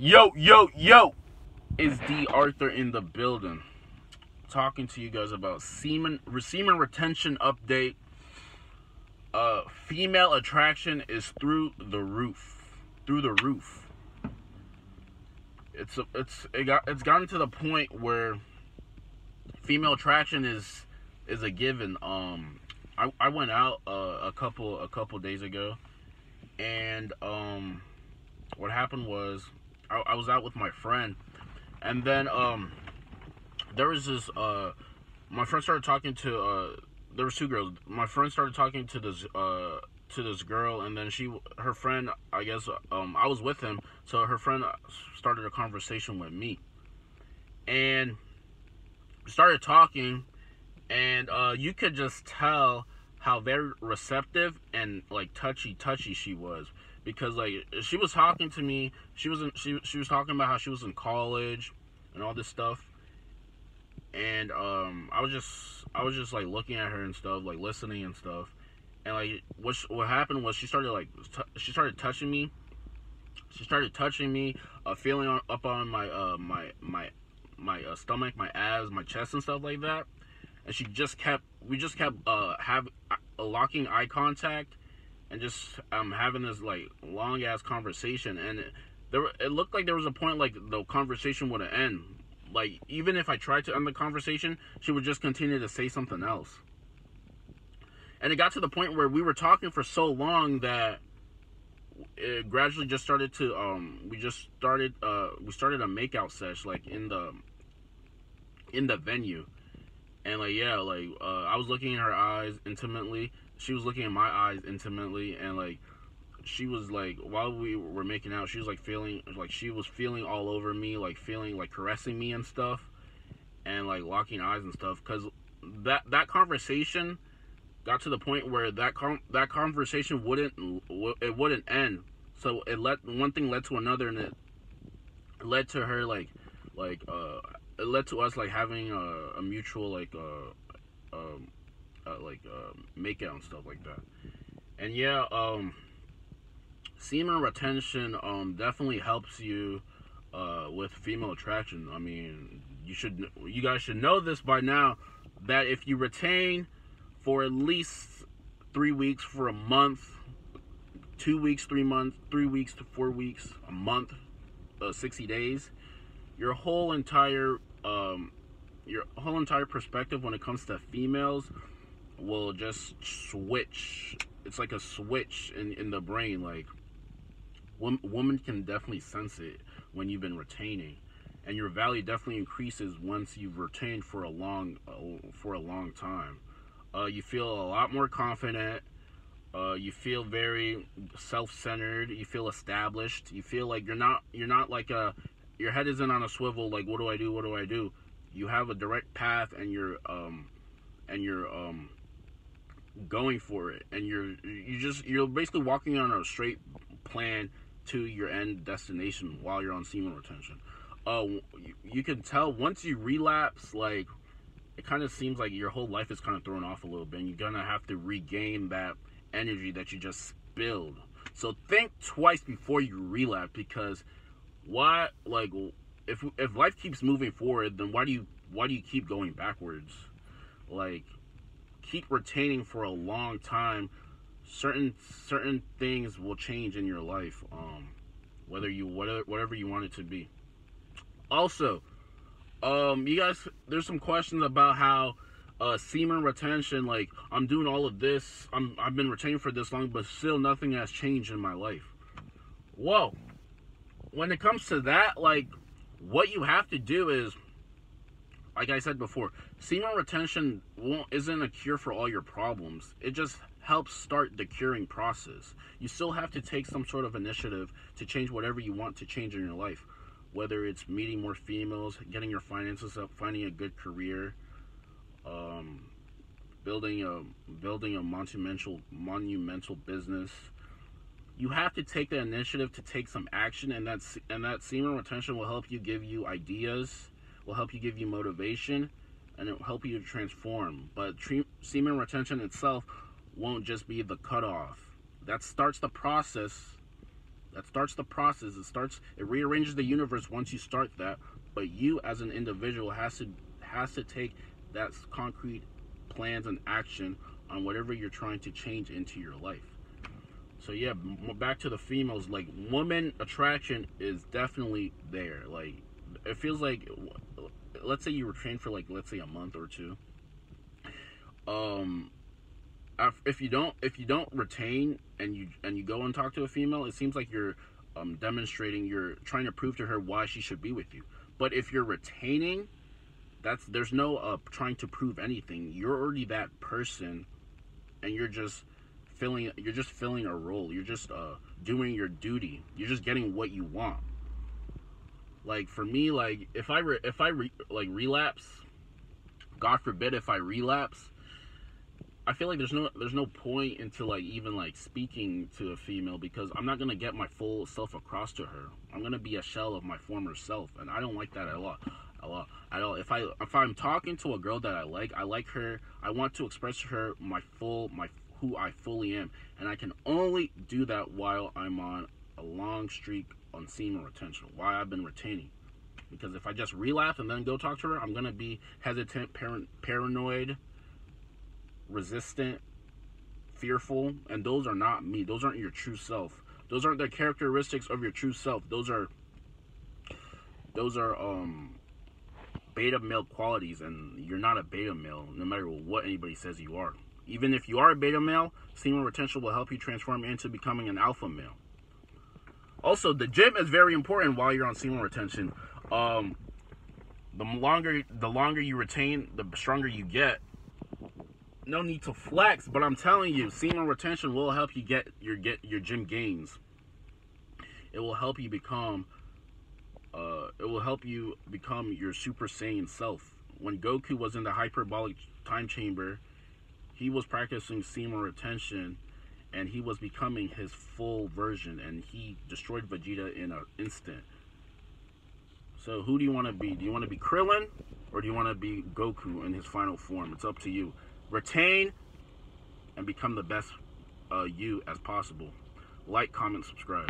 Yo, yo, yo! Is D. Arthur in the building? Talking to you guys about semen retention update. Female attraction is through the roof. Through the roof. It's gotten to the point where female attraction is a given. I went out a couple days ago, and what happened was I was out with my friend, and then there was this my friend started talking to there was two girls. My friend started talking to this girl, and then her friend, I guess, I was with him, so her friend started a conversation with me, and started talking, and you could just tell how very receptive and like touchy she was, because like she was talking to me. She was talking about how she was in college and all this stuff, and I was just like looking at her and stuff, like listening and stuff, and like what happened was she started touching me. She started touching me, feeling up on my stomach, my abs, my chest, and stuff like that. And we just kept locking eye contact, and just having this like long ass conversation. And it looked like there was a point like the conversation would end. Like, even if I tried to end the conversation, she would just continue to say something else. And it got to the point where we were talking for so long that it gradually just started to we started a makeout sesh, like in the venue. And like, yeah, like I was looking in her eyes intimately, she was looking in my eyes intimately, and like she was like, while we were making out, she was like feeling all over me, like feeling like caressing me and stuff, and like locking eyes and stuff. Because that conversation got to the point where that conversation wouldn't end. So one thing led to another, and it led to her it led to us like having a mutual make out and stuff like that. And yeah, semen retention definitely helps you with female attraction. I mean, you guys should know this by now, that if you retain for at least 3 weeks, for a month, 2 weeks, 3 months, 3 weeks to 4 weeks, a month, 60 days, your whole entire perspective when it comes to females will just switch. It's like a switch in the brain. Like, women can definitely sense it when you've been retaining, and your value definitely increases once you've retained for a long time. You feel a lot more confident. You feel very self-centered. You feel established. You feel like you're not like your head isn't on a swivel. Like, what do I do? What do I do? You have a direct path, and you're going for it, and you're basically walking on a straight plan to your end destination while you're on semen retention. You can tell once you relapse, like, it kind of seems like your whole life is kind of thrown off a little bit, and you're gonna have to regain that energy that you just spilled. So think twice before you relapse, because if life keeps moving forward, then why do you keep going backwards? Like, keep retaining for a long time. Certain things will change in your life, whatever you want it to be. Also, you guys, there's some questions about how semen retention, like, I'm doing all of this, I've been retaining for this long, but still nothing has changed in my life. Whoa. When it comes to that, like, what you have to do is, like I said before, semen retention isn't a cure for all your problems. It just helps start the curing process. You still have to take some sort of initiative to change whatever you want to change in your life. Whether it's meeting more females, getting your finances up, finding a good career, building a monumental business. You have to take the initiative to take some action, and that semen retention will help you, give you ideas, will help you, give you motivation, and it will help you to transform. But semen retention itself won't just be the cutoff. That starts the process, That starts the process. It rearranges the universe once you start that. But you as an individual has to take that concrete plans and action on whatever you're trying to change into your life. So yeah, back to the females. Like, woman attraction is definitely there. Like, it feels like, let's say you were trained for, like, let's say a month or two. If you don't retain and you go and talk to a female, it seems like you're demonstrating, you're trying to prove to her why she should be with you. But if you're retaining, there's no trying to prove anything. You're already that person, and you're just filling a role. You're just doing your duty. You're just getting what you want. Like, for me, like, if I relapse, God forbid, if I relapse, I feel like there's no point into, like, even, like, speaking to a female, because I'm not gonna get my full self across to her. I'm gonna be a shell of my former self, and I don't like that at all. If I'm talking to a girl that I like her, I want to express to her who I fully am, and I can only do that while I'm on a long streak on semen retention, why I've been retaining. Because if I just relapse and then go talk to her, I'm gonna be hesitant, paranoid, resistant, fearful, and those are not me. Those aren't your true self. Those aren't the characteristics of your true self. Those are beta male qualities, and you're not a beta male, no matter what anybody says you are. Even if you are a beta male, semen retention will help you transform into becoming an alpha male. Also, the gym is very important while you're on semen retention. The longer you retain, the stronger you get. No need to flex, but I'm telling you, semen retention will help you get your gym gains. It will help you become your Super Saiyan self. When Goku was in the hyperbolic time chamber, he was practicing semen retention, and he was becoming his full version, and he destroyed Vegeta in an instant. So who do you want to be? Do you want to be Krillin, or do you want to be Goku in his final form? It's up to you. Retain and become the best you as possible. Like, comment, subscribe.